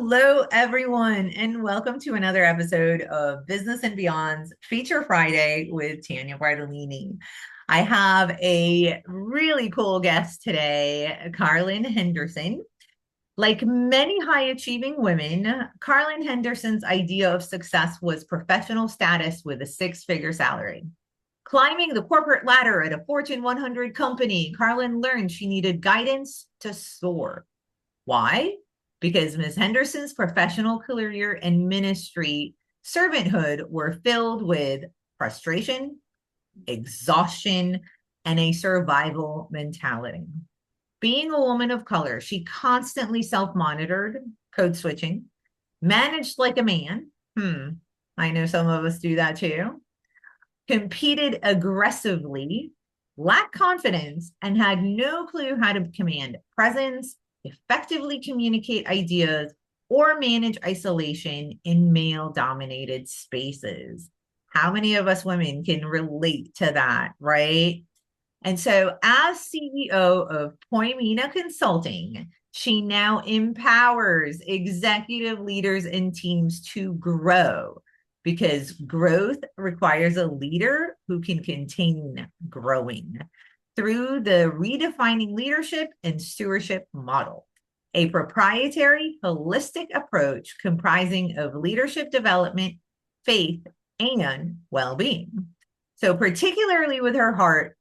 Hello, everyone, and welcome to another episode of Business and Beyond's Feature Friday with Tanya Bartolini. I have a really cool guest today, Karlyn Henderson. Like many high achieving women, Karlyn Henderson's idea of success was professional status with a six-figure salary. Climbing the corporate ladder at a Fortune 100 company, Karlyn learned she needed guidance to soar. Why? Because Ms. Henderson's professional career and ministry servanthood were filled with frustration, exhaustion, and a survival mentality. Being a woman of color, she constantly self-monitored, code switching, managed like a man. I know some of us do that too. Competed aggressively, lacked confidence, and had no clue how to command presence, effectively communicate ideas, or manage isolation in male dominated spaces. How many of us women can relate to that, right? And so, as CEO of Pomina Consulting, she now empowers executive leaders and teams to grow because growth requires a leader who can contain growing through the redefining leadership and stewardship model, a proprietary, holistic approach comprising of leadership development, faith, and well-being. So, particularly with her heart,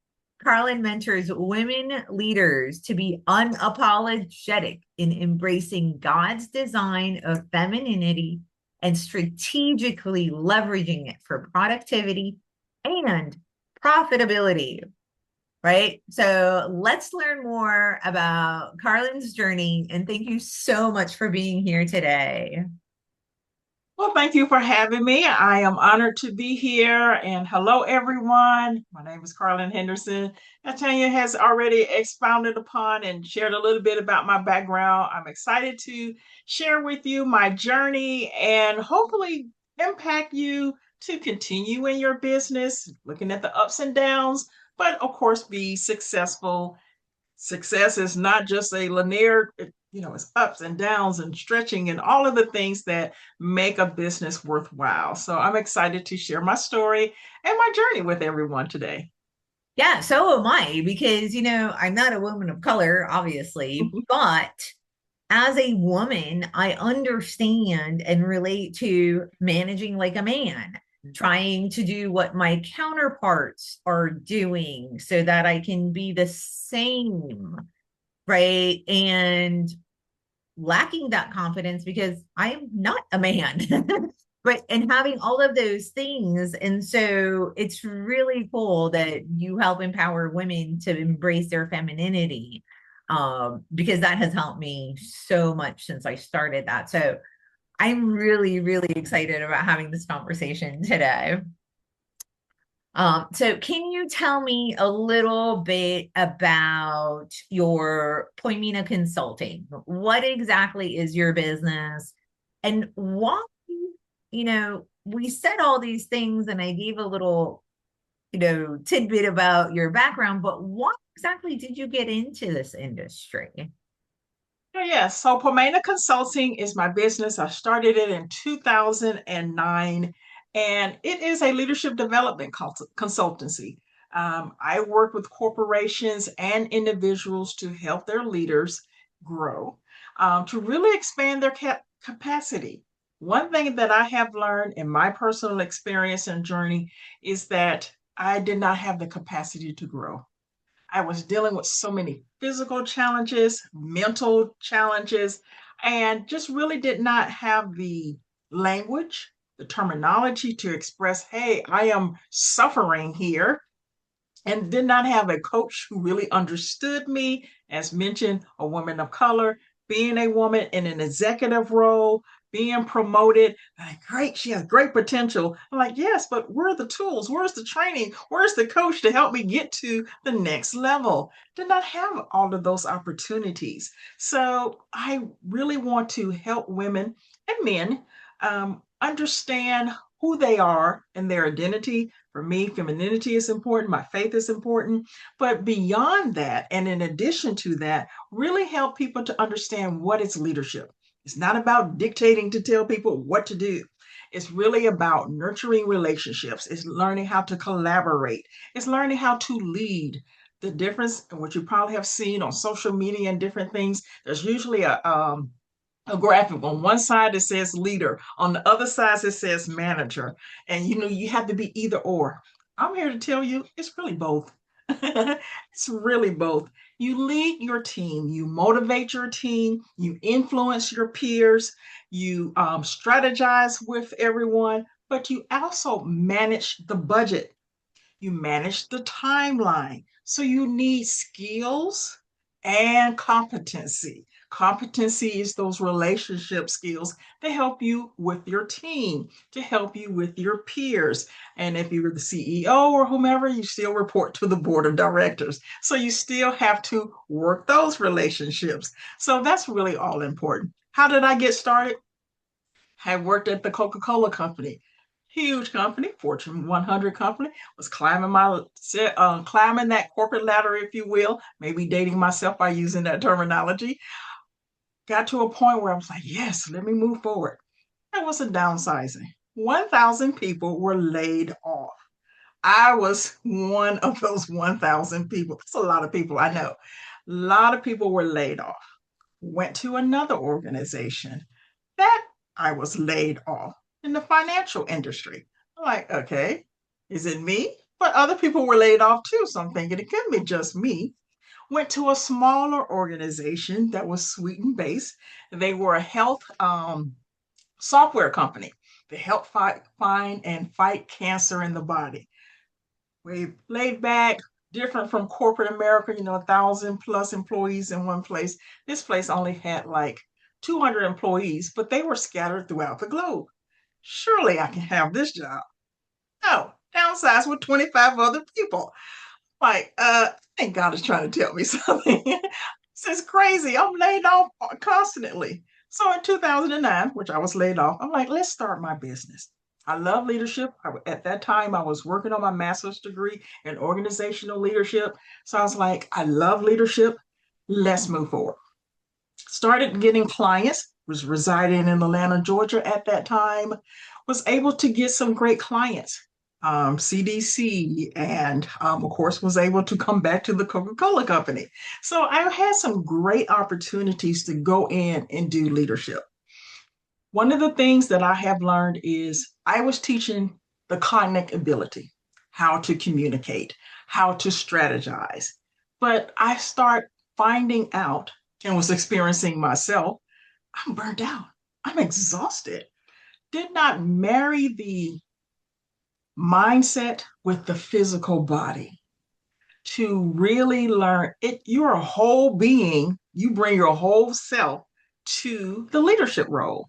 Karlyn mentors women leaders to be unapologetic in embracing God's design of femininity and strategically leveraging it for productivity and profitability. Right? So let's learn more about Karlyn's journey. And thank you so much for being here today. Well, thank you for having me. I am honored to be here. And hello, everyone. My name is Karlyn Henderson. Tanya has already expounded upon and shared a little bit about my background. I'm excited to share with you my journey and hopefully impact you to continue in your business, looking at the ups and downs, but of course, be successful. Success is not just a linear, it's ups and downs and stretching and all of the things that make a business worthwhile. So I'm excited to share my story and my journey with everyone today. Yeah, so am I, because, I'm not a woman of color, obviously, but as a woman, I understand and relate to managing like a man, trying to do what my counterparts are doing so that I can be the same, right? And lacking that confidence because I'm not a man. Right. And having all of those things. And so it's really cool that you help empower women to embrace their femininity, because that has helped me so much since I started that. So I'm really, really excited about having this conversation today. So can you tell me a little bit about your Poimina Consulting? What exactly is your business and why, we said all these things and I gave a little, tidbit about your background, but why exactly did you get into this industry? Yes, so Pomina Consulting is my business. I started it in 2009, and it is a leadership development consultancy. I work with corporations and individuals to help their leaders grow, to really expand their capacity. One thing that I have learned in my personal experience and journey is that I did not have the capacity to grow. I was dealing with so many physical challenges, mental challenges, and just really did not have the language, the terminology to express, hey, I am suffering here, and did not have a coach who really understood me. As mentioned, a woman of color, being a woman in an executive role, being promoted. Like, great, she has great potential. I'm like, yes, but where are the tools? Where's the training? Where's the coach to help me get to the next level? Did not have all of those opportunities. So I really want to help women and men understand who they are and their identity. For me, femininity is important, my faith is important. But beyond that, and in addition to that, really help people to understand what is leadership. It's not about dictating to tell people what to do. It's really about nurturing relationships. It's learning how to collaborate. It's learning how to lead. The difference, and what you probably have seen on social media and different things, there's usually a graphic on one side that says leader, on the other side it says manager, and you have to be either or. I'm here to tell you it's really both. It's really both. You lead your team, you motivate your team, you influence your peers, you strategize with everyone, but you also manage the budget, you manage the timeline. So you need skills and competency. Competency is those relationship skills to help you with your team, to help you with your peers. And if you're the CEO or whomever, you still report to the board of directors. So you still have to work those relationships. So that's really all important. How did I get started? I worked at the Coca-Cola company, huge company, Fortune 100 company. Was climbing that corporate ladder, if you will, maybe dating myself by using that terminology. Got to a point where I was like, yes, let me move forward. That was a downsizing. 1,000 people were laid off. I was one of those 1,000 people. That's a lot of people, I know. A lot of people were laid off. Went to another organization that I was laid off in the financial industry. I'm like, okay, is it me? But other people were laid off too. So I'm thinking it couldn't be just me. Went to a smaller organization that was Sweden based. They were a health software company. They help find and fight cancer in the body. We laid back, different from corporate America, 1,000+ employees in one place. This place only had like 200 employees, but they were scattered throughout the globe. Surely I can have this job. No, downsized with 25 other people. Like, I think God is trying to tell me something. This is crazy. I'm laid off constantly. So in 2009, which I was laid off, I'm like, let's start my business. I love leadership. At that time, I was working on my master's degree in organizational leadership. So I was like, I love leadership. Let's move forward. Started getting clients, was residing in Atlanta, Georgia at that time, was able to get some great clients, CDC, and of course, was able to come back to the Coca Cola Company. So I had some great opportunities to go in and do leadership. One of the things that I have learned is I was teaching the cognitive ability, how to communicate, how to strategize. But I start finding out and was experiencing myself, I'm burnt out. I'm exhausted. Did not marry the mindset with the physical body to really learn it. You're a whole being, you bring your whole self to the leadership role.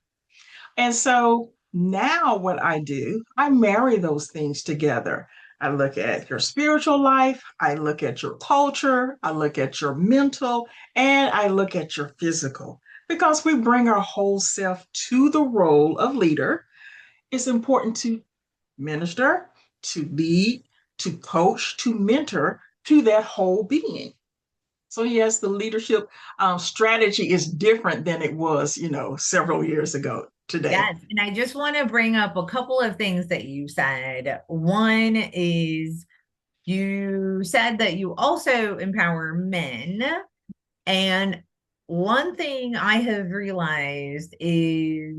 And so now what I do, I marry those things together. I look at your spiritual life, I look at your culture, I look at your mental, and I look at your physical. Because we bring our whole self to the role of leader, it's important to minister, to lead, to coach, to mentor to that whole being. So yes, the leadership strategy is different than it was, several years ago today. Yes. And I just want to bring up a couple of things that you said. One is you said that you also empower men. And one thing I have realized is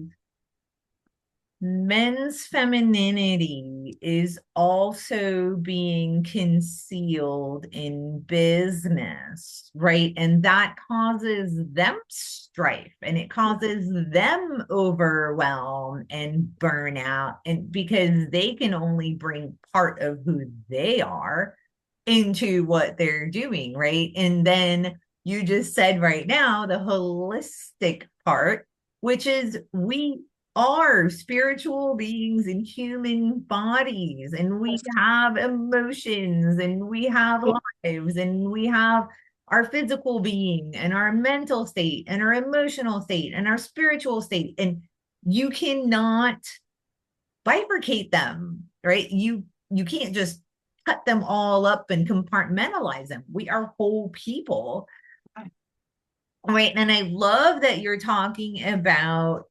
men's femininity is also being concealed in business, right? And that causes them strife and it causes them overwhelm and burnout, and because they can only bring part of who they are into what they're doing, right? And then you just said right now the holistic part, which is we are spiritual beings in human bodies, and we have emotions, and we have lives, and we have our physical being and our mental state and our emotional state and our spiritual state, and you cannot bifurcate them, right? You can't just cut them all up and compartmentalize them. We are whole people. Right. And I love that you're talking about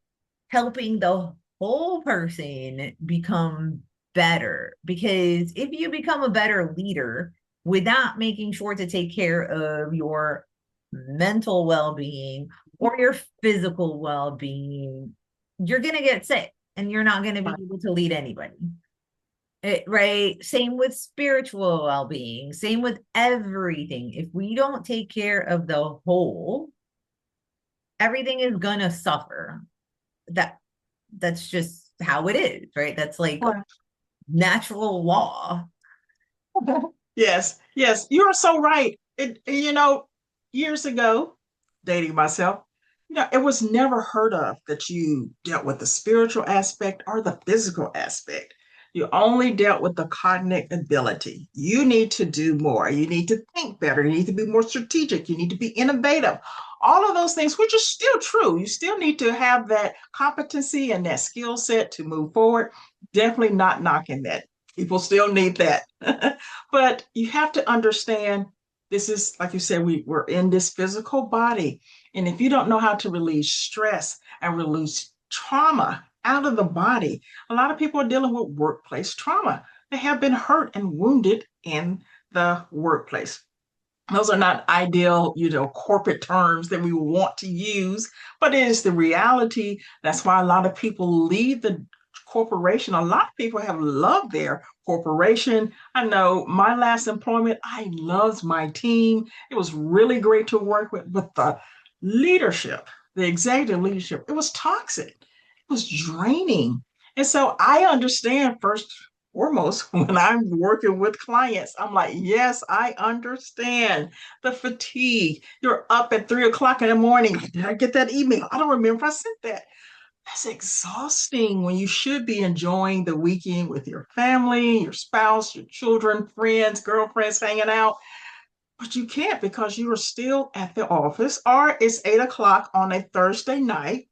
helping the whole person become better. Because if you become a better leader without making sure to take care of your mental well being or your physical well being, you're going to get sick and you're not going to be Right. able to lead anybody. Right. Same with spiritual well being, same with everything. If we don't take care of the whole, everything is going to suffer. That that's just how it is, right? That's like Right. natural law. Yes, yes, you are so right. Years ago, dating myself, it was never heard of that you dealt with the spiritual aspect or the physical aspect. You only dealt with the cognitive ability. You need to do more. You need to think better. You need to be more strategic. You need to be innovative. All of those things, which are still true. You still need to have that competency and that skill set to move forward. Definitely not knocking that. People still need that. But you have to understand this is, like you said, we're in this physical body. And if you don't know how to release stress and release trauma out of the body, a lot of people are dealing with workplace trauma. They have been hurt and wounded in the workplace. Those are not ideal, corporate terms that we want to use, but it is the reality. That's why a lot of people leave the corporation. A lot of people have loved their corporation. I know my last employment, I loved my team. It was really great to work with, but the leadership, the executive leadership, it was toxic. It was draining. And so I understand first foremost, when I'm working with clients, I'm like, yes, I understand the fatigue. You're up at 3 o'clock in the morning. Did I get that email? I don't remember if I sent that. That's exhausting when you should be enjoying the weekend with your family, your spouse, your children, friends, girlfriends hanging out. But you can't because you are still at the office, or it's 8 o'clock on a Thursday night.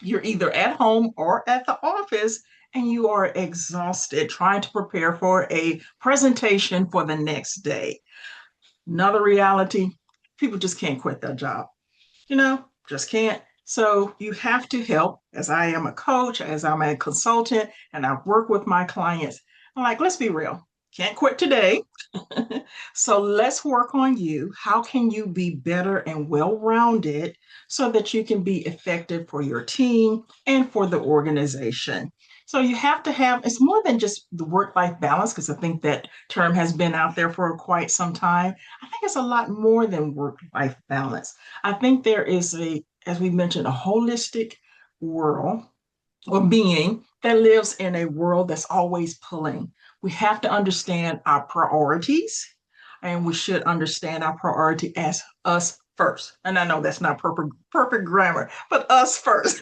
You're either at home or at the office, and you are exhausted trying to prepare for a presentation for the next day. Another reality, people just can't quit their job, just can't. So you have to help, as I am a coach, as I'm a consultant, and I work with my clients. I'm like, let's be real. Can't quit today. So let's work on you. How can you be better and well rounded so that you can be effective for your team and for the organization? So you have to have, it's more than just the work life balance, because I think that term has been out there for quite some time. I think it's a lot more than work life balance. I think there is as we mentioned, a holistic world or being that lives in a world that's always pulling. We have to understand our priorities, and we should understand our priority as us first. And I know that's not perfect grammar, but us first.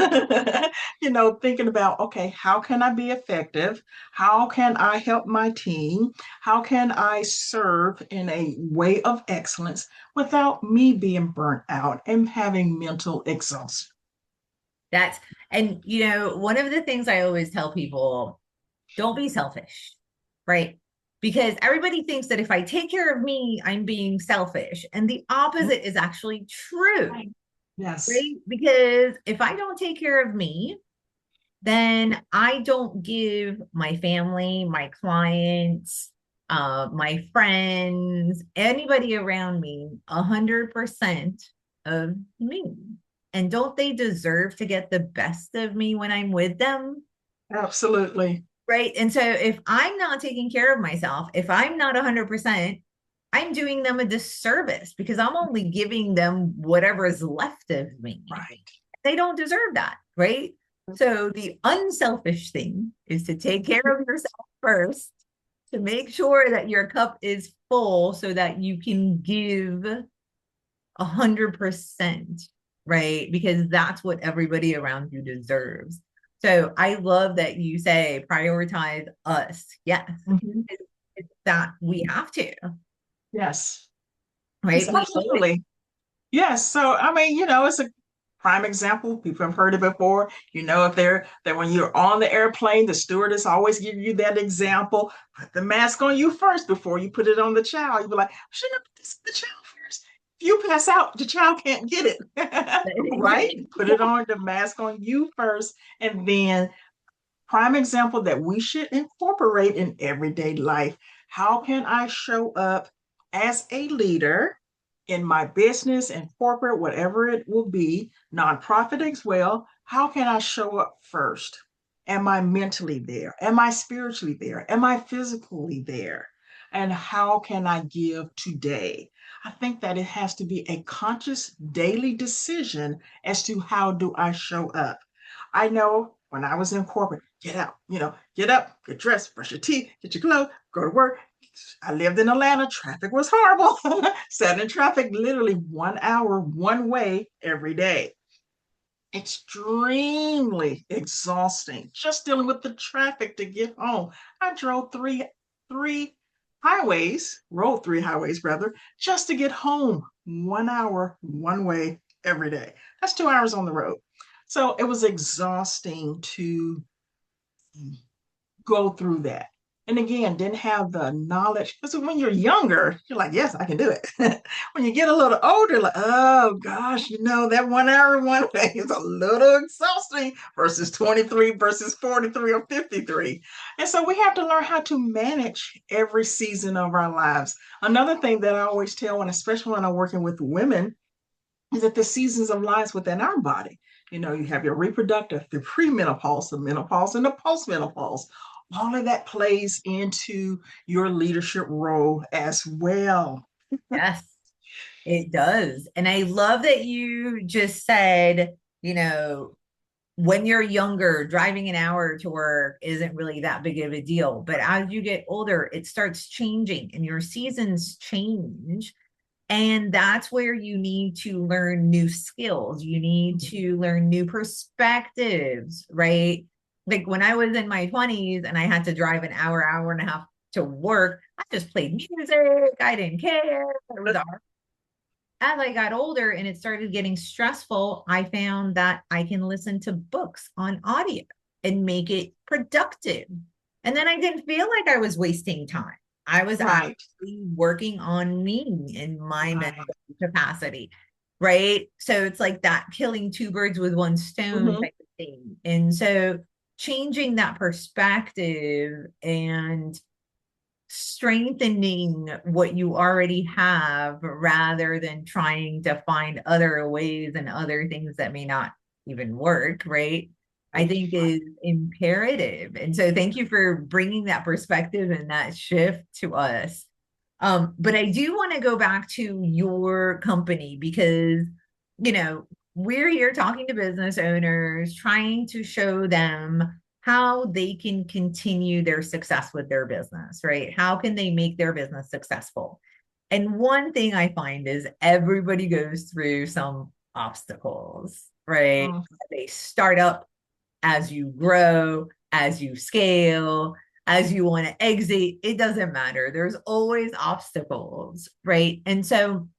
Thinking about, okay, how can I be effective? How can I help my team? How can I serve in a way of excellence without me being burnt out and having mental exhaustion? That's, and one of the things I always tell people, don't be selfish, right? Because everybody thinks that if I take care of me, I'm being selfish. And the opposite is actually true, Right. Yes. right? Because if I don't take care of me, then I don't give my family, my clients, my friends, anybody around me 100% of me. And don't they deserve to get the best of me when I'm with them? Absolutely. Right. And so if I'm not taking care of myself, if I'm not 100%, I'm doing them a disservice because I'm only giving them whatever is left of me. Right. They don't deserve that. Right. So the unselfish thing is to take care of yourself first, to make sure that your cup is full so that you can give 100%, right? Because that's what everybody around you deserves. So I love that you say prioritize us. Yes, Mhm. it's that we have to, Yes. Yes, right? We owe it. absolutely. Yes. So I mean, it's a prime example. People have heard it before. If they're that when you're on the airplane, the stewardess always give you that example. Put the mask on you first before you put it on the child. You be like, shouldn't I put this on the child first? If you pass out, the child can't get it. Right? Put it on the mask on you first, and then prime example that we should incorporate in everyday life. How can I show up as a leader in my business and corporate, whatever it will be, nonprofit as well? How can I show up first? Am I mentally there? Am I spiritually there? Am I physically there? And how can I give today? I think that it has to be a conscious daily decision as to how do I show up. I know when I was in corporate, get out, get up, get dressed, brush your teeth, get your clothes, go to work. I lived in Atlanta. Traffic was horrible. Sat in traffic literally 1 hour one way every day. Extremely exhausting. Just dealing with the traffic to get home. I drove three rode three highways rather, just to get home. 1 hour one way every day. That's 2 hours on the road. So it was exhausting to go through that. And again, didn't have the knowledge. Because when you're younger, you're like, yes, I can do it. When you get a little older, like, oh gosh, that 1 hour one way is a little exhausting versus 23 versus 43 or 53. And so we have to learn how to manage every season of our lives. Another thing that I always tell when, especially when I'm working with women, is that the seasons of lives within our body. You have your reproductive, the premenopause, the menopause, and the postmenopause. All of that plays into your leadership role as well. Yes, it does. And I love that you just said, when you're younger, driving an hour to work isn't really that big of a deal. But as you get older, it starts changing and your seasons change. And that's where you need to learn new skills. You need to learn new perspectives, right? Like when I was in my 20s and I had to drive an hour, hour and a half to work, I just played music. I didn't care. It was all right. As I got older and it started getting stressful, I found that I can listen to books on audio and make it productive. And then I didn't feel like I was wasting time. I was Right. actually working on me in my mental Right. capacity. Right. So it's like that killing two birds with one stone Mm-hmm. type of thing. And so changing that perspective and strengthening what you already have rather than trying to find other ways and other things that may not even work, right? I Right. think is imperative. And so thank you for bringing that perspective and that shift to us. But I do want to go back to your company because, you know, we're here talking to business owners, trying to show them how they can continue their success with their business, right? How can they make their business successful? And one thing I find is everybody goes through some obstacles, right? Mm-hmm. They start up as you grow, as you scale, as you want to exit, it doesn't matter. There's always obstacles, right? And so,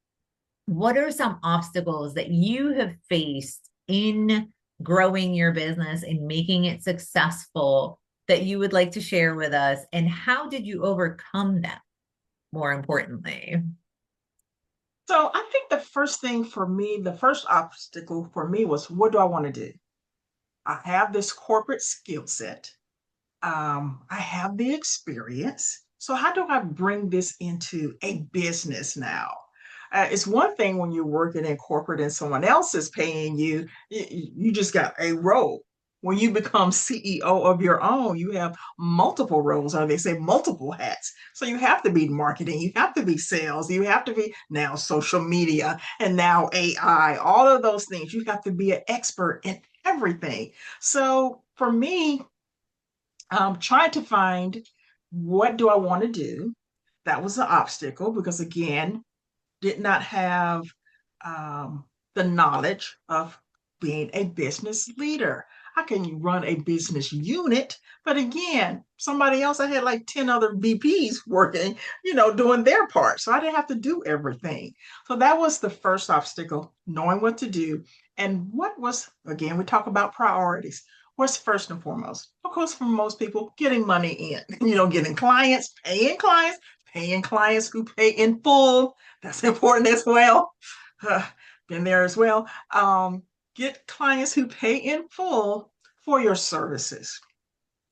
what are some obstacles that you have faced in growing your business and making it successful that you would like to share with us? And how did you overcome them, more importantly? So I think the first thing for me, the first obstacle for me was, what do I want to do? I have this corporate skill set. I have the experience. So how do I bring this into a business now? It's one thing when you're working in corporate and someone else is paying you, you just got a role. When you become CEO of your own, you have multiple roles, or they say multiple hats. So you have to be marketing, you have to be sales, you have to be now social media, and now AI, all of those things. You have to be an expert in everything. So for me, trying to find what do I want to do. That was an obstacle because again, did not have um, the knowledge of being a business leader. How can you run a business unit? But again, somebody else, I had like 10 other VPs working, doing their part. So I didn't have to do everything. So that was the first obstacle, knowing what to do. And what was, again, we talk about priorities. What's first and foremost? Of course, for most people, getting money in, getting clients, paying clients who pay in full. That's important as well. Uh, Been there as well. Get clients who pay in full for your services.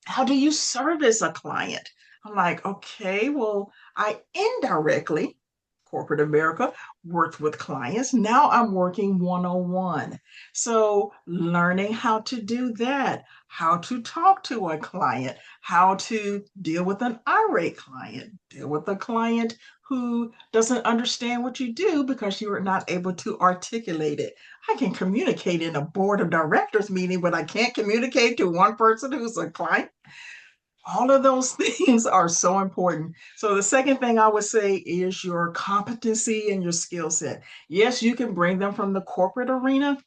How do you service a client? I'm like, okay, well, I indirectly, corporate America, worked with clients. Now I'm working one-on-one. So learning how to do that, how to talk to a client, how to deal with an irate client, deal with a client who doesn't understand what you do because you are not able to articulate it. I can communicate in a board of directors meeting, but I can't communicate to one person who's a client. All of those things are so important. So the second thing I would say is your competency and your skill set. Yes, you can bring them from the corporate arena,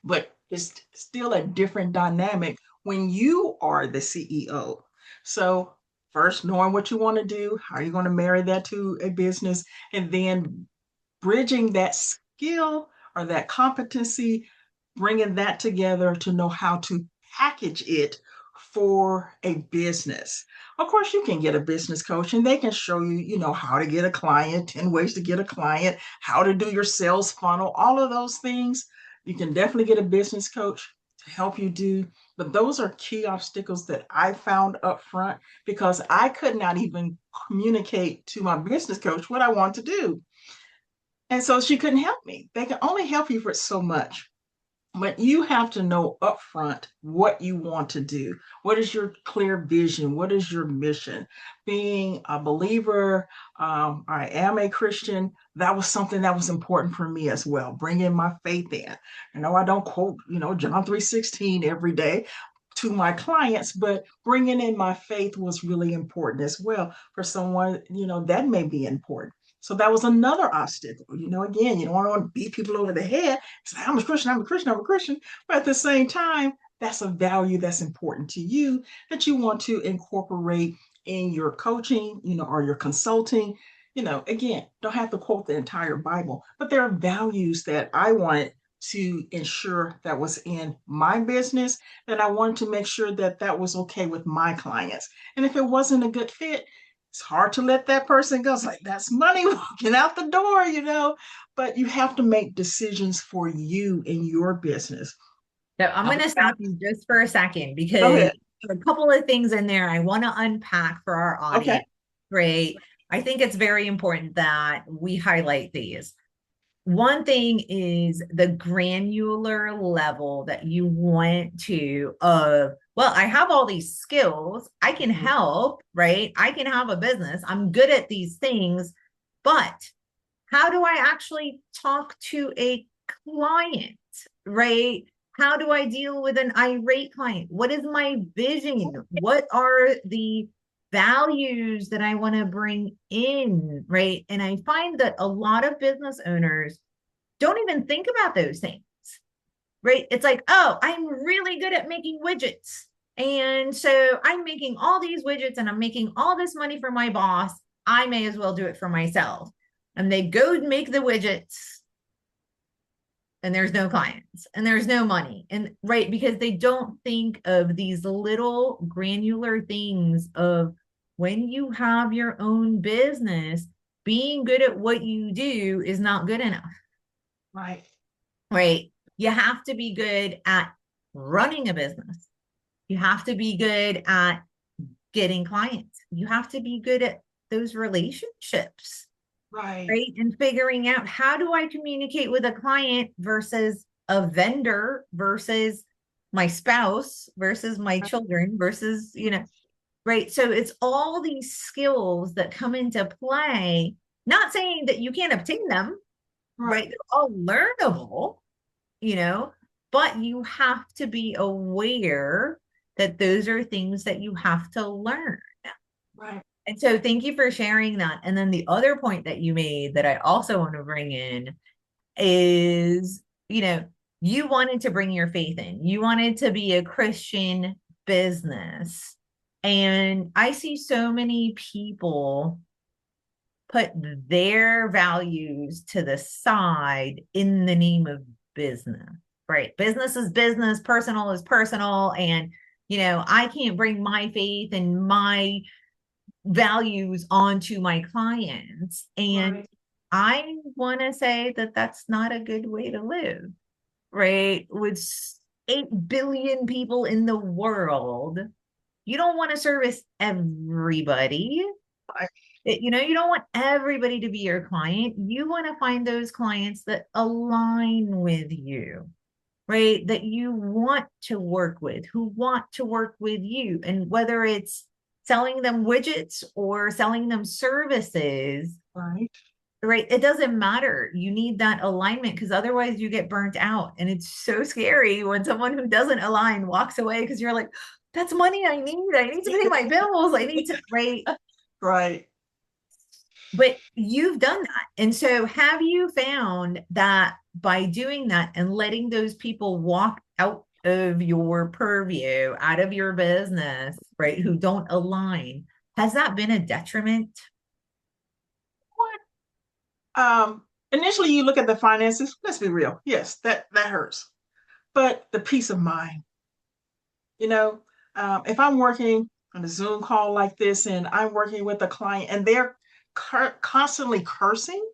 but it's still a different dynamic when you are the CEO. So first, knowing what you want to do, how are you going to marry that to a business, and then bridging that skill or that competency, bringing that together to know how to package it for a business. Of course, you can get a business coach and they can show you, how to get a client, 10 ways to get a client, how to do your sales funnel, all of those things. You can definitely get a business coach to help you do. But those are key obstacles that I found up front because I could not even communicate to my business coach what I want to do. And so she couldn't help me. They can only help you for so much. But you have to know upfront what you want to do. What is your clear vision? What is your mission? Being a believer, I am a Christian. That was something that was important for me as well. Bringing my faith in. I don't quote, John 3:16 every day to my clients, but bringing in my faith was really important as well for someone, that may be important. So that was another obstacle. Again, you don't want to beat people over the head. Say, I'm a Christian, I'm a Christian, I'm a Christian. But at the same time, that's a value that's important to you that you want to incorporate in your coaching, or your consulting. Again, don't have to quote the entire Bible, but there are values that I want to ensure that was in my business, that I wanted to make sure that that was okay with my clients. And if it wasn't a good fit, it's hard to let that person go. It's like that's money walking out the door. But you have to make decisions for you in your business. So I'm going to stop you just for a second Go because ahead. there are a couple of things in there I want to unpack for our Okay. audience. Right. I think it's very important that we highlight these. One thing is the granular level that you want to well, I have all these skills. I can Mhm. help, right? I can have a business. I'm good at these things, but how do I actually talk to a client, right? How do I deal with an irate client? What is my vision? What are the values that I want to bring in, right? And I find that a lot of business owners don't even think about those things, right? It's like, oh, I'm really good at making widgets. And so I'm making all these widgets and I'm making all this money for my boss. I may as well do it for myself. And they go make the widgets and there's no clients and there's no money. And right, because they don't think of these little granular things of when you have your own business, being good at what you do is not good enough. Right. Right? You have to be good at running a business. You have to be good at getting clients. You have to be good at those relationships, Right. right? And figuring out how do I communicate with a client versus a vendor versus my spouse versus my children versus, right? So it's all these skills that come into play, not saying that you can't obtain them, Right. right? They're all learnable, you know, but you have to be aware that those are things that you have to learn. Right. And so thank you for sharing that. And then the other point that you made that I also want to bring in is, you wanted to bring your faith in. You wanted to be a Christian business. And I see so many people put their values to the side in the name of business, right? Business is business, personal is personal. And, I can't bring my faith and my values onto my clients. And Right. I want to say that that's not a good way to live, right? With 8 billion people in the world, you don't want to service everybody. Right. You don't want everybody to be your client. You want to find those clients that align with you, right? That you want to work with, who want to work with you. And whether it's selling them widgets or selling them services, Right. right? It doesn't matter. You need that alignment because otherwise you get burnt out. And it's so scary when someone who doesn't align walks away because you're like, that's money I need. I need to pay my bills. I need to, right? Right. But you've done that. And so have you found that by doing that and letting those people walk out of your purview, out of your business, right, who don't align, has that been a detriment? Initially you look at the finances, let's be real. Yes, that hurts. But the peace of mind, you know, if I'm working on a Zoom call like this and I'm working with a client and they're constantly cursing,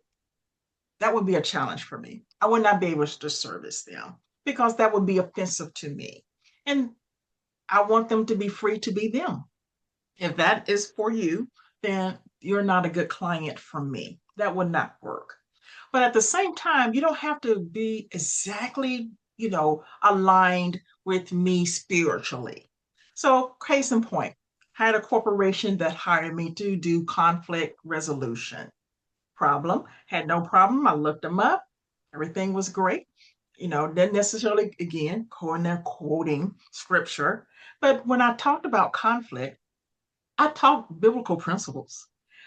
that would be a challenge for me. I would not be able to service them because that would be offensive to me. And I want them to be free to be them. If that is for you, then you're not a good client for me. That would not work. But at the same time, you don't have to be exactly, aligned with me spiritually. So, case in point, I had a corporation that hired me to do conflict resolution. Problem, had no problem. I looked them up. Everything was great. Didn't necessarily, again, quoting scripture. But when I talked about conflict, I taught biblical principles.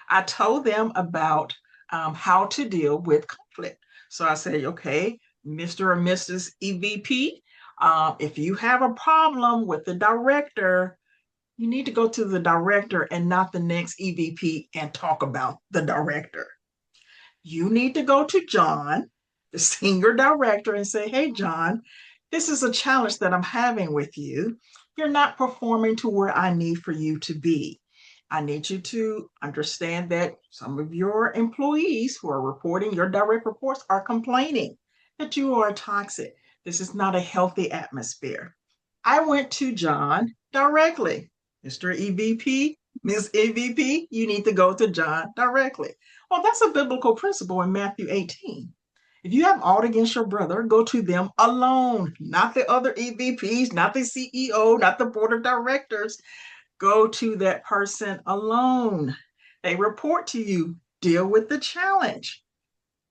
I told them about how to deal with conflict. So I said, okay, Mr. or Mrs. EVP, if you have a problem with the director, you need to go to the director and not the next EVP and talk about the director. You need to go to John, the senior director, and say, hey, John, this is a challenge that I'm having with you. You're not performing to where I need for you to be. I need you to understand that some of your employees who are reporting, your direct reports, are complaining that you are toxic. This is not a healthy atmosphere. I went to John directly. Mr. EVP, Ms. EVP, you need to go to John directly. Well, that's a biblical principle in Matthew 18. If you have aught against your brother, go to them alone, not the other EVPs, not the CEO, not the board of directors. Go to that person alone. They report to you, deal with the challenge.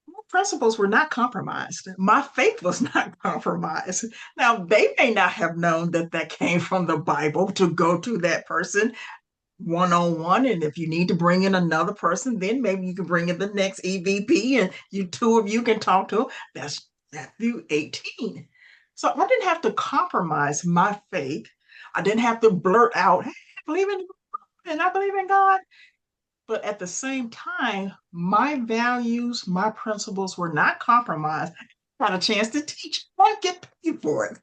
My principles were not compromised. My faith was not compromised. Now, they may not have known that that came from the Bible to go to that person one on one. And if you need to bring in another person, then maybe you can bring in the next EVP and you two of you can talk to them. That's Matthew 18. So I didn't have to compromise my faith. I didn't have to blurt out, hey, I believe in and I believe in God. But at the same time, my values, my principles were not compromised. I had a chance to teach. I get paid for it.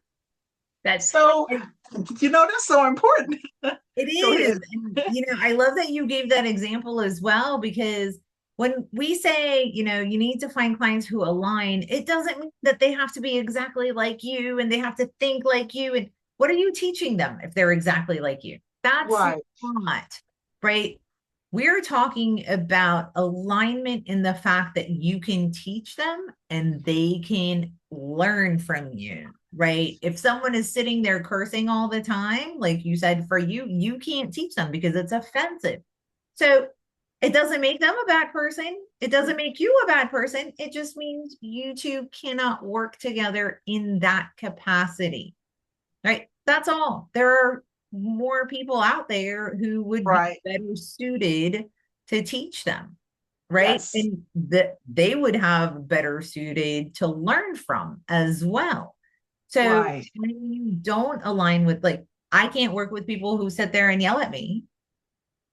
That So, that's so important. it Go is. ahead. And, I love that you gave that example as well, because when we say, you need to find clients who align, it doesn't mean that they have to be exactly like you and they have to think like you. And what are you teaching them if they're exactly like you? That's Right, not right. We're talking about alignment in the fact that you can teach them and they can learn from you, right? If someone is sitting there cursing all the time, like you said, for you, you can't teach them because it's offensive. So it doesn't make them a bad person. It doesn't make you a bad person. It just means you two cannot work together in that capacity, right? That's all. There are more people out there who would be right. better suited to teach them, right? Yes, And that they would have better suited to learn from as well. So right. when you don't align with, like, I can't work with people who sit there and yell at me.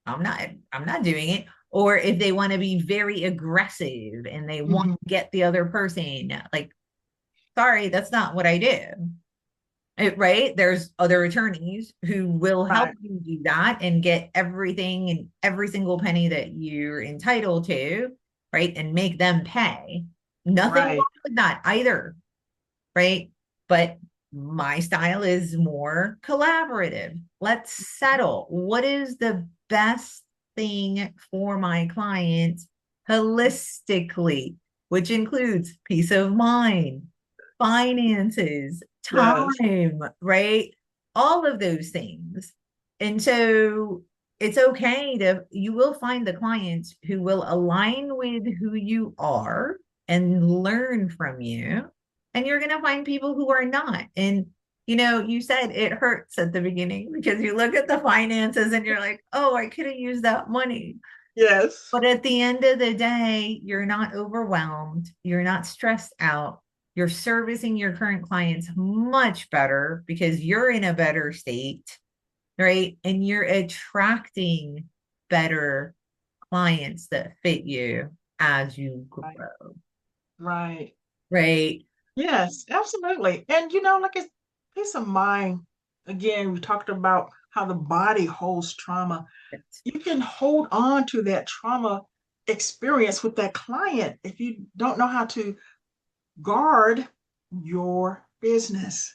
I'm not doing it. Or if they want to be very aggressive and they want Mhm. to get the other person, like, sorry, that's not what I do. right? There's other attorneys who will help Right. you do that and get everything and every single penny that you're entitled to, right? And make them pay. Nothing Right. wrong with that either, right? But my style is more collaborative. Let's settle. What is the best thing for my clients holistically, which includes peace of mind, finances, Yes. time, right? All of those things. And so it's okay to, you will find the clients who will align with who you are and learn from you. And you're going to find people who are not. And, you said it hurts at the beginning because you look at the finances and you're like, oh, I could have used that money. Yes. But at the end of the day, you're not overwhelmed. You're not stressed out. You're servicing your current clients much better because you're in a better state, right? And you're attracting better clients that fit you as you Right. grow, Right. right? Yes, absolutely. And like it's peace of mind. Again, we talked about how the body holds trauma. You can hold on to that trauma experience with that client if you don't know how to guard your business.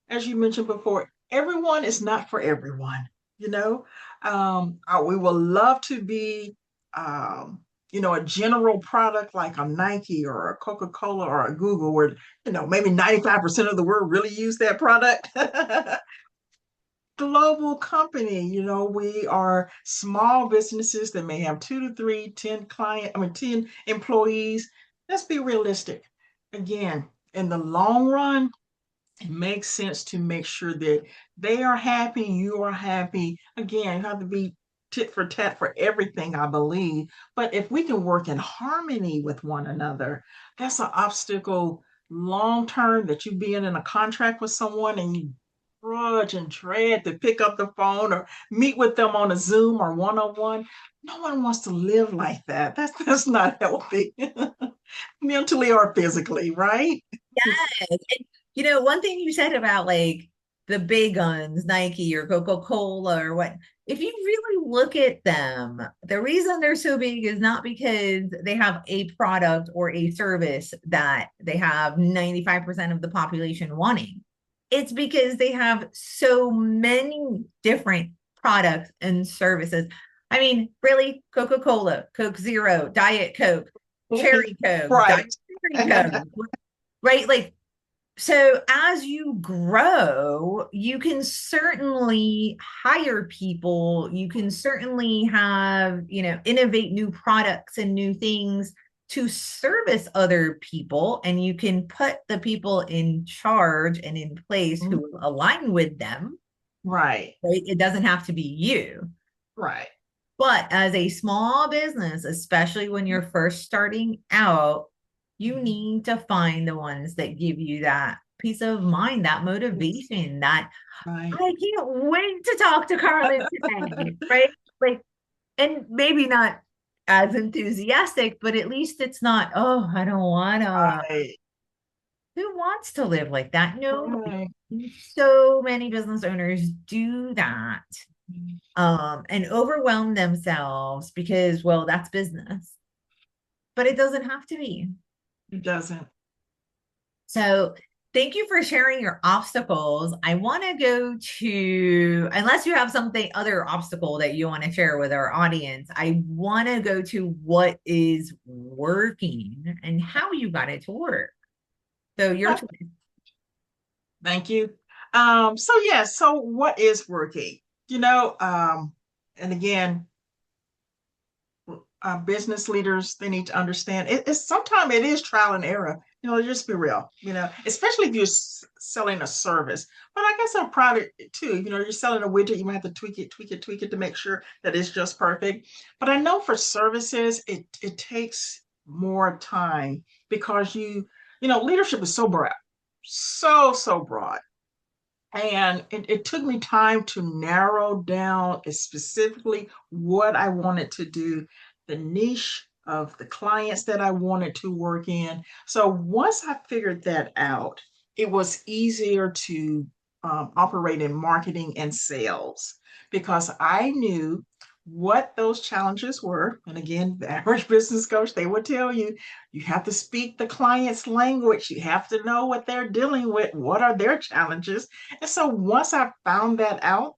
As you mentioned before, everyone is not for everyone. You know, we will love to be, um, a general product like a Nike or a Coca Cola or a Google, where maybe 95% of the world really use that product. Global company, we are small businesses that may have 2 to 3, 10 employees. Let's be realistic. Again, in the long run, it makes sense to make sure that they are happy, you are happy. Again, you have to be tit for tat for everything, I believe. But if we can work in harmony with one another, that's an obstacle long term, that you being in a contract with someone and you grudge and dread to pick up the phone or meet with them on a Zoom or one-on-one. No one wants to live like that. That's not healthy, mentally or physically, right? Yes. And, one thing you said about like the big guns, Nike or Coca-Cola or what, if you really look at them, the reason they're so big is not because they have a product or a service that they have 95% of the population wanting. It's because they have so many different products and services. I mean, really, Coca-Cola, Coke Zero, Diet Coke, Cherry Coke, Right. Diet Cherry Coke, right? Like, so as you grow, you can certainly hire people. You can certainly have, innovate new products and new things to service other people. And you can put the people in charge and in place who will align with them, Right. right? It doesn't have to be you. Right. But as a small business, especially when you're first starting out, you need to find the ones that give you that peace of mind, that Yes. motivation, that Right. I can't wait to talk to Karlyn today, right? Like, and maybe not as enthusiastic, but at least it's not, oh, I don't want to. Right. Who wants to live like that? Nobody. Right. So many business owners do that and overwhelm themselves because, well, that's business, but it doesn't have to be. It doesn't. So, thank you for sharing your obstacles. I want to go to, unless you have something other obstacle that you want to share with our audience, I want to go to what is working and how you got it to work. So, your choice. Thank you. So what is working? And again, business leaders, they need to understand it's sometimes it is trial and error. Just be real. Especially if you're selling a service. But I guess a product too. You're selling a widget, you might have to tweak it to make sure that it's just perfect. But I know for services, it takes more time because leadership is so broad, so broad. And it took me time to narrow down specifically what I wanted to do, the niche of the clients that I wanted to work in. So once I figured that out, it was easier to operate in marketing and sales because I knew what those challenges were. And again, the average business coach, they would tell you, you have to speak the client's language. You have to know what they're dealing with. What are their challenges? And so once I found that out,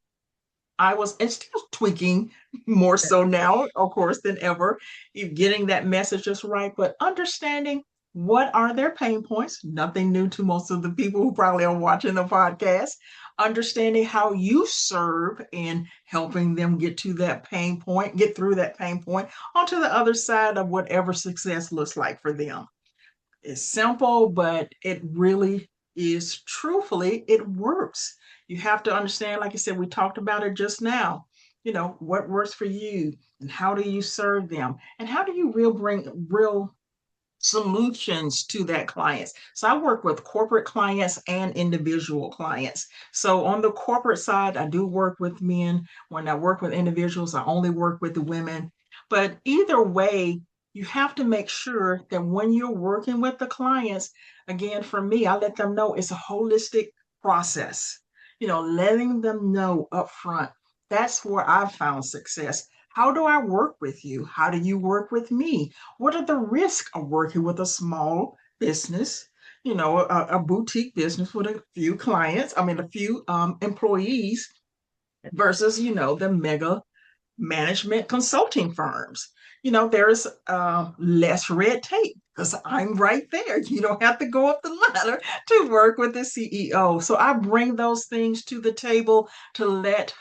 I was and still tweaking more so now, of course, than ever, getting that message just right, but understanding what are their pain points, nothing new to most of the people who probably are watching the podcast, understanding how you serve in helping them get to that pain point, get through that pain point onto the other side of whatever success looks like for them. It's simple, but it really is truthfully, it works. You have to understand, like I said, we talked about it just now. What works for you and how do you serve them? And how do you bring real solutions to that clients. So I work with corporate clients and individual clients. So on the corporate side, I do work with men. When I work with individuals, I only work with the women. But either way, you have to make sure that when you're working with the clients, again, for me, I let them know it's a holistic process. Letting them know upfront. That's where I've found success. How do I work with you? How do you work with me? What are the risks of working with a small business, a boutique business with a few clients, a few employees versus, the mega management consulting firms. There's less red tape because I'm right there. You don't have to go up the ladder to work with the CEO. So I bring those things to the table to let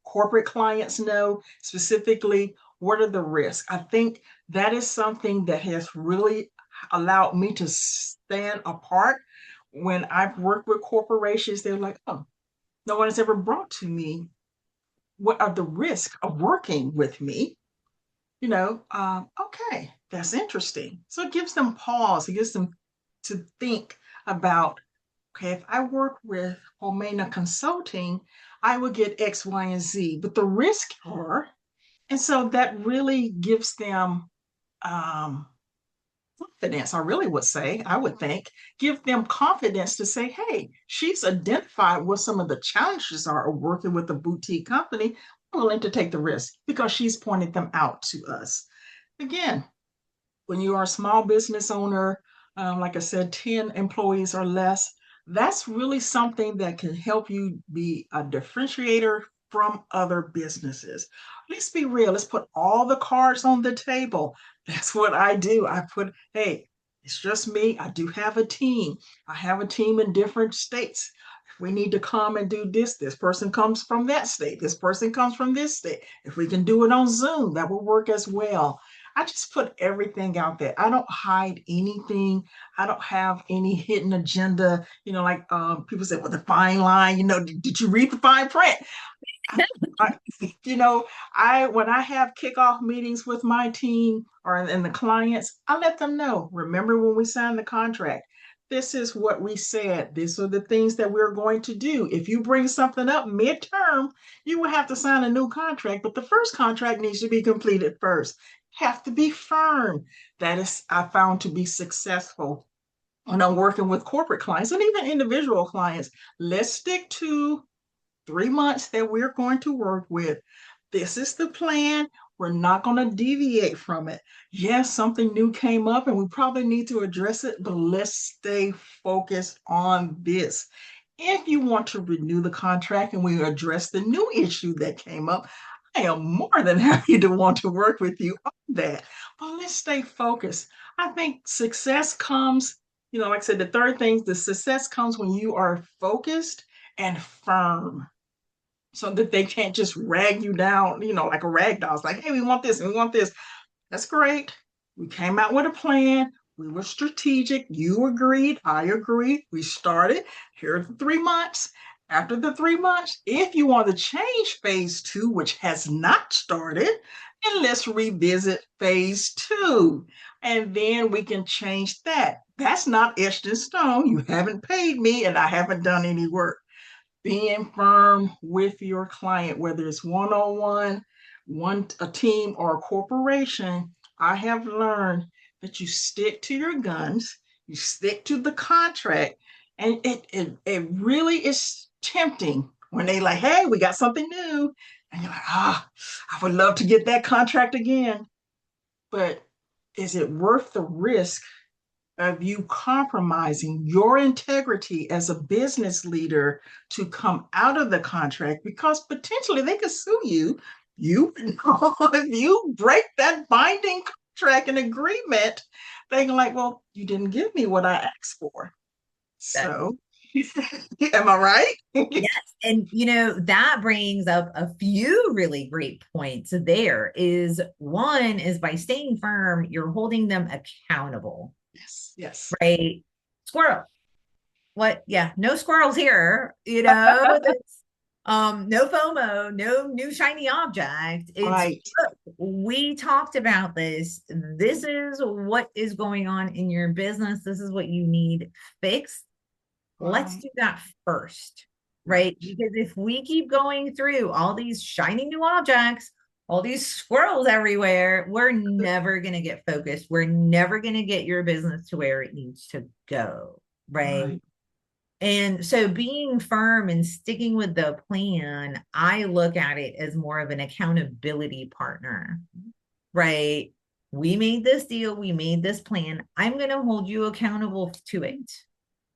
corporate clients know specifically what are the risks. I think that is something that has really allowed me to stand apart. When I've worked with corporations, they're like, oh, no one has ever brought to me what are the risks of working with me. Okay, that's interesting. So it gives them pause. It gives them to think about, okay, if I work with Pomina Consulting, I will get X, Y, and Z, but the risk are, and so that really gives them um, confidence, I really would say, I would think, give them confidence to say, hey, she's identified what some of the challenges are of working with a boutique company. I'm willing to take the risk because she's pointed them out to us. Again, when you are a small business owner, like I said, 10 employees or less, that's really something that can help you be a differentiator from other businesses. Let's be real. Let's put all the cards on the table. That's what I do. I put, hey, it's just me. I do have a team. I have a team in different states. If we need to come and do this person comes from that state. This person comes from this state. If we can do it on Zoom, that will work as well. I just put everything out there. I don't hide anything. I don't have any hidden agenda. Like people say, well, the fine line, did you read the fine print? I, you know, when I have kickoff meetings with my team or and the clients, I let them know. Remember when we signed the contract? This is what we said. These are the things that we're going to do. If you bring something up midterm, you will have to sign a new contract, but the first contract needs to be completed first. Have to be firm. That is, I found to be successful when I'm working with corporate clients and even individual clients. Let's stick to 3 months that we're going to work with. This is the plan. We're not going to deviate from it. Yes, something new came up and we probably need to address it, but let's stay focused on this. If you want to renew the contract and we address the new issue that came up, I am more than happy to want to work with you on that. But let's stay focused. I think success comes, like I said, the third thing, the success comes when you are focused and firm so that they can't just rag you down, like a rag doll. It's like, hey, we want this and we want this. That's great. We came out with a plan. We were strategic. You agreed. I agreed. We started. Here are the 3 months. After the 3 months, if you want to change phase two, which has not started, then let's revisit phase two. And then we can change that. That's not etched in stone. You haven't paid me and I haven't done any work. Being firm with your client, whether it's one-on-one, a team, or a corporation, I have learned that you stick to your guns, you stick to the contract, and it really is. tempting when they like, hey, we got something new. And you're like, I would love to get that contract again. But is it worth the risk of you compromising your integrity as a business leader to come out of the contract because potentially they could sue you? You know, if you break that binding contract and agreement, they're like, well, you didn't give me what I asked for. That, So, am I right? yes. And that brings up a few really great points there. Is one is by staying firm, you're holding them accountable, Yes, yes. right? Squirrel. What? Yeah, no squirrels here, that's no FOMO, no new shiny object. It's Right, look, we talked about this. This is what is going on in your business. This is what you need fixed. Let's right, do that first, right? right. Because if we keep going through all these shiny new objects, all these squirrels everywhere, we're never going to get focused. We're never going to get your business to where it needs to go, right? Right. And so being firm and sticking with the plan, I look at it as more of an accountability partner, right? We made this deal, we made this plan. I'm going to hold you accountable to it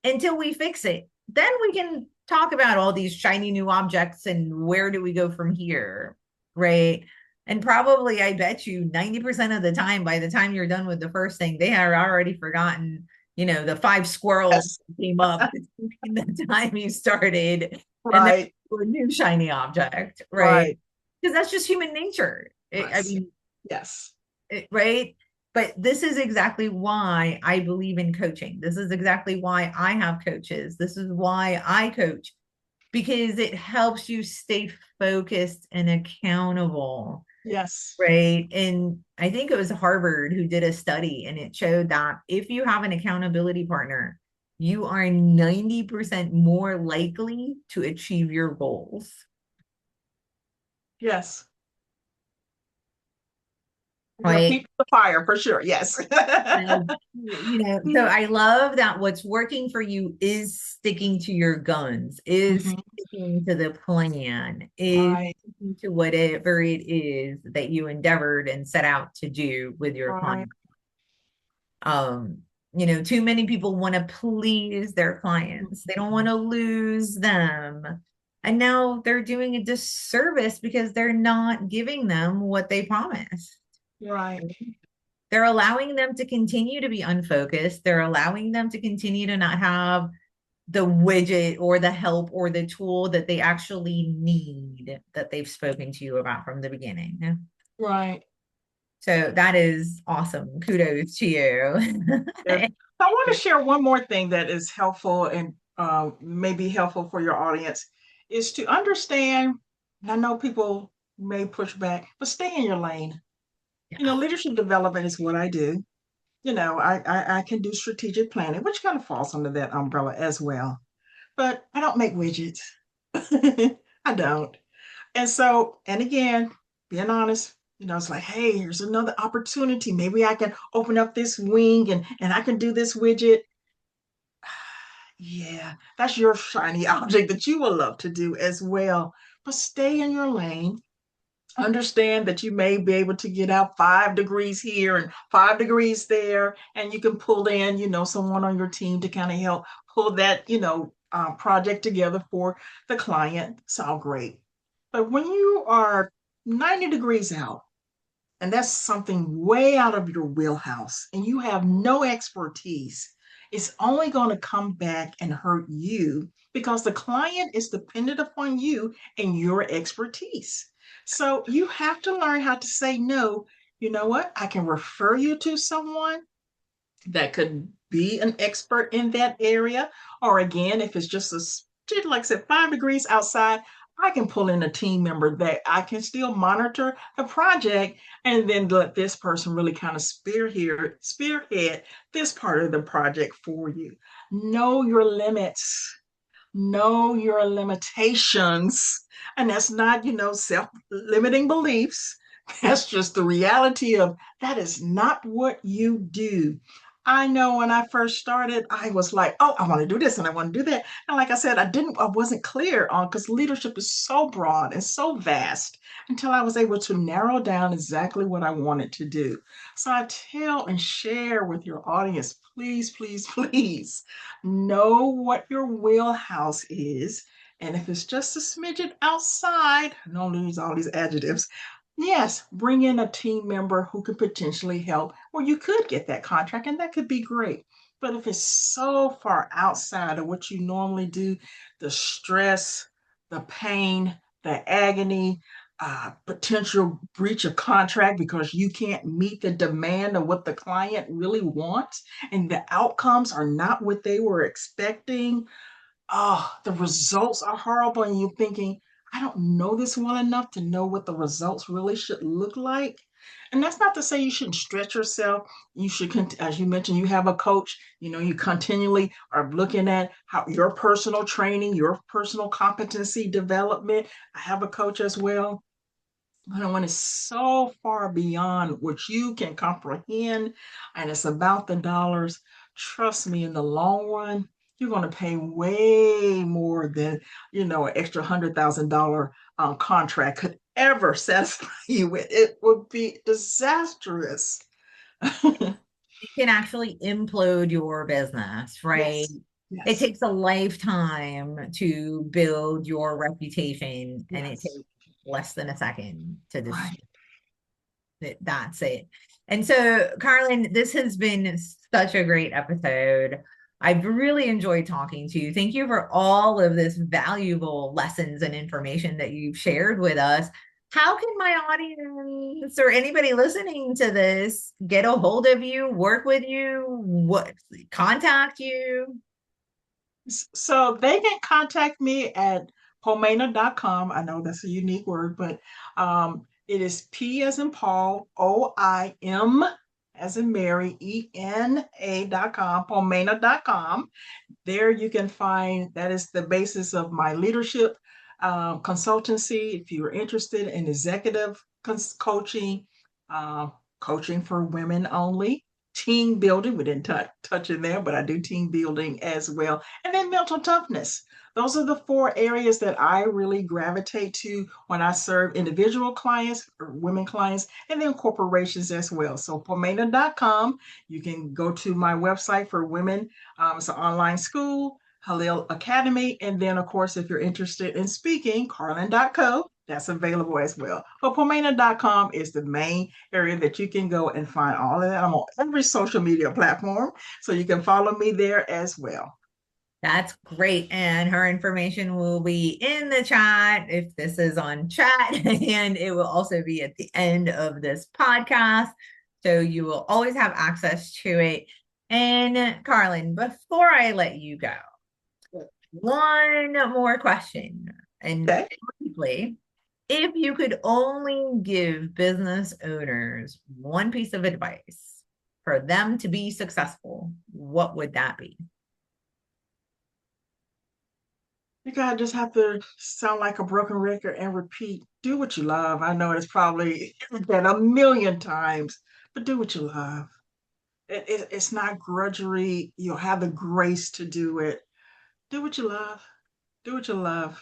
until we fix it. Then we can talk about all these shiny new objects and where do we go from here, right? And probably, I bet you 90% of the time, by the time you're done with the first thing, they are already forgotten, the five squirrels Yes. that came up between the time you started and then Right, a new shiny object, right? right, Because that's just human nature. I right. mean, Yes. right? But this is exactly why I believe in coaching. This is exactly why I have coaches. This is why I coach, because it helps you stay focused and accountable, Yes. right? And I think it was Harvard who did a study, and it showed that if you have an accountability partner, you are 90% more likely to achieve your goals. Yes. Your Right. feet to the fire for sure. Yes. So I love that what's working for you is sticking to your guns, is Mhm. sticking to the plan, is Right. sticking to whatever it is that you endeavored and set out to do with your Right. client. Um, too many people want to please their clients. They don't want Mhm. to lose them. And now they're doing a disservice because they're not giving them what they promised. Right. They're allowing them to continue to be unfocused. They're allowing them to continue to not have the widget or the help or the tool that they actually need that they've spoken to you about from the beginning. Right. So that is awesome. Kudos to you. Yes. I want to share one more thing that is helpful and may be helpful for your audience is to understand. And I know people may push back, but stay in your lane. Yeah. Leadership development is what I do. I can do strategic planning, which kind of falls under that umbrella as well. But I don't make widgets. I don't. And so, and again, being honest, it's like, hey, here's another opportunity. Maybe I can open up this wing and I can do this widget. Yeah, that's your shiny object that you will love to do as well. But stay in your lane. Understand that you may be able to get out 5 degrees here and 5 degrees there, and you can pull in, someone on your team to kind of help pull that, project together for the client. It's all great. But when you are 90 degrees out, and that's something way out of your wheelhouse, and you have no expertise, it's only going to come back and hurt you because the client is dependent upon you and your expertise. So you have to learn how to say no. You know what? I can refer you to someone that could be an expert in that area. Or again, if it's just like I said, 5 degrees outside, I can pull in a team member that I can still monitor the project and then let this person really kind of spearhead this part of the project for you. Know your limits, know your limitations. And that's not, self-limiting beliefs. That's just the reality of that is not what you do. I know when I first started, I was like, oh, I want to do this and I want to do that. And like I said, I wasn't clear on because leadership is so broad and so vast until I was able to narrow down exactly what I wanted to do. So I tell and share with your audience, please, please, please know what your wheelhouse is. And if it's just a smidget outside, don't use all these adjectives. Yes, bring in a team member who could potentially help, or you could get that contract, and that could be great. But if it's so far outside of what you normally do, the stress, the pain, the agony, potential breach of contract because you can't meet the demand of what the client really wants, and the outcomes are not what they were expecting, the results are horrible, and you're thinking, I don't know this well enough to know what the results really should look like. And that's not to say you shouldn't stretch yourself. You should, as you mentioned, you have a coach. You continually are looking at how your personal training, your personal competency development. I have a coach as well. But when it's so far beyond what you can comprehend and it's about the dollars, trust me, in the long run, you're going to pay way more than, an extra $100,000 contract could ever satisfy you with. It would be disastrous. You can actually implode your business, right? Yes, It yes, takes a lifetime to build your reputation, and it yes. takes less than a second to Right. destroy it. That's it. And so, Karlyn, this has been such a great episode. I've really enjoyed talking to you. Thank you for all of this valuable lessons and information that you've shared with us. How can my audience or anybody listening to this get a hold of you, work with you, what contact you? So they can contact me at pomina.com. I know that's a unique word, but it is P as in Paul, OIM as in Mary, ENA.com, pomina.com. There you can find that is the basis of my leadership consultancy. If you are interested in executive coaching, uh, coaching for women only, team building, we didn't touch in there, but I do team building as well. And then mental toughness. Those are the four areas that I really gravitate to when I serve individual clients or women clients and then corporations as well. So pomena.com, you can go to my website for women. It's an online school, Halil Academy. And then, of course, if you're interested in speaking, Karlyn.co, that's available as well. But Pomena.com is the main area that you can go and find all of that. I'm on every social media platform, so you can follow me there as well. That's great. And her information will be in the chat if this is on chat, and it will also be at the end of this podcast. So you will always have access to it. And Karlyn, before I let you go, one more question. And Okay. briefly, if you could only give business owners one piece of advice for them to be successful, what would that be? You gotta just have to sound like a broken record and repeat. Do what you love. I know it's probably been a million times, but do what you love. It's not grudgery. You'll have the grace to do it. Do what you love. Do what you love.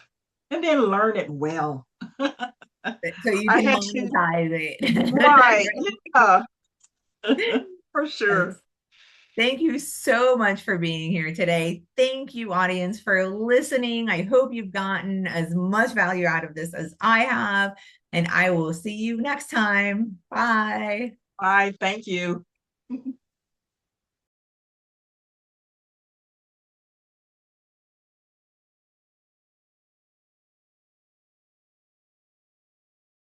And then learn it well. So you I can had to, monetize right. it. Yeah, for Yes. sure. Thank you so much for being here today. Thank you, audience, for listening. I hope you've gotten as much value out of this as I have, and I will see you next time. Bye. Bye. Thank you.